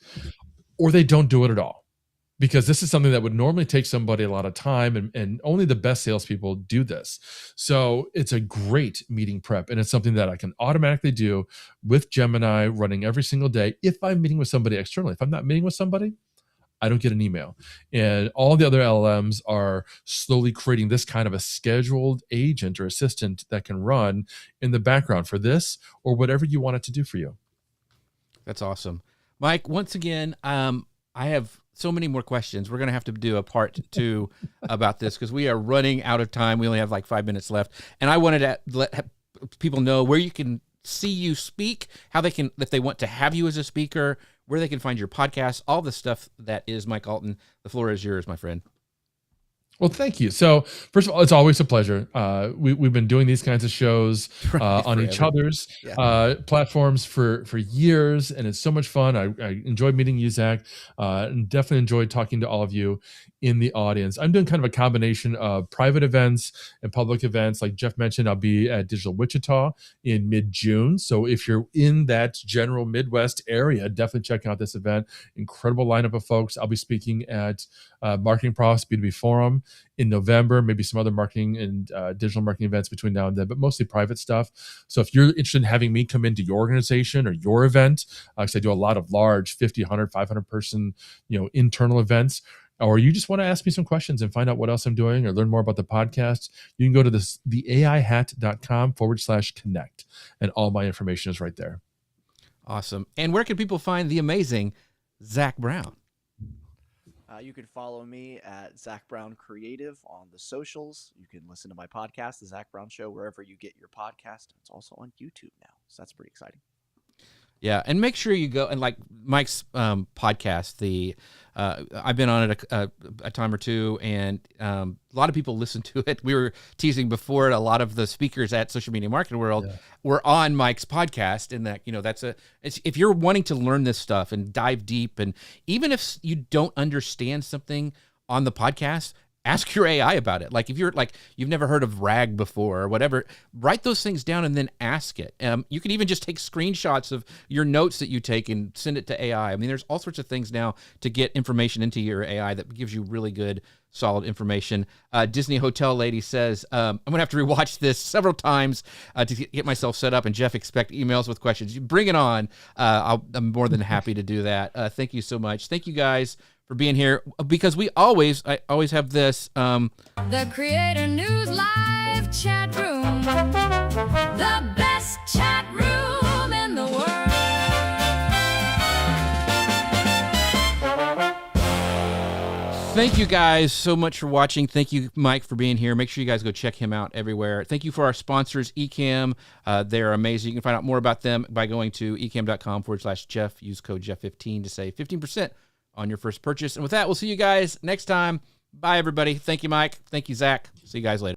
Or they don't do it at all because this is something that would normally take somebody a lot of time and only the best salespeople do this. So it's a great meeting prep and it's something that I can automatically do with Gemini running every single day if I'm meeting with somebody externally. If I'm not meeting with somebody, I don't get an email. And all the other LLMs are slowly creating this kind of a scheduled agent or assistant that can run in the background for this or whatever you want it to do for you. That's awesome. Mike, once again, I have so many more questions. We're going to have to do a part 2 about this because we are running out of time. We only have like 5 minutes left. And I wanted to let people know where you can see you speak, how they can, if they want to have you as a speaker, where they can find your podcast, all the stuff that is Mike Allton. The floor is yours, my friend. Well, thank you. So first of all, it's always a pleasure. We've been doing these kinds of shows on each other's platforms for years, and it's so much fun. I enjoyed meeting you, Zach, and definitely enjoyed talking to all of you in the audience. I'm doing kind of a combination of private events and public events. Like Jeff mentioned, I'll be at Digital Wichita in mid-June. So if you're in that general Midwest area, definitely check out this event. Incredible lineup of folks. I'll be speaking at Marketing Profs B2B Forum in November, maybe some other marketing and digital marketing events between now and then, but mostly private stuff. So if you're interested in having me come into your organization or your event, because I do a lot of large 50, 100, 500 person, internal events, or you just want to ask me some questions and find out what else I'm doing or learn more about the podcast, you can go to theaihat.com/connect, and all my information is right there. Awesome. And where can people find the amazing Zach Brown? You can follow me at Zach Brown Creative on the socials. You can listen to my podcast, The Zach Brown Show, wherever you get your podcast. It's also on YouTube now, so that's pretty exciting. Yeah, and make sure you go and like Mike's podcast. I've been on it a time or two, and a lot of people listen to it. We were teasing before, a lot of the speakers at Social Media Marketing World were on Mike's podcast, and that if you're wanting to learn this stuff and dive deep, and even if you don't understand something on the podcast, ask your AI about it. Like if you're like, you've never heard of RAG before or whatever, write those things down and then ask it. You can even just take screenshots of your notes that you take and send it to AI. I mean, there's all sorts of things now to get information into your AI that gives you really good, solid information. Disney Hotel Lady says, I'm going to have to rewatch this several times to get myself set up. And Jeff, expect emails with questions. You bring it on. I'm more than happy to do that. Thank you so much. Thank you guys for being here, because I always have this. The Creator News Live chat room, the best chat room in the world. Thank you guys so much for watching. Thank you, Mike, for being here. Make sure you guys go check him out everywhere. Thank you for our sponsors, Ecamm. They're amazing. You can find out more about them by going to ecamm.com/Jeff. Use code Jeff15 to save 15% on your first purchase. And with that, we'll see you guys next time. Bye, everybody. Thank you, Mike. Thank you, Zach. See you guys later.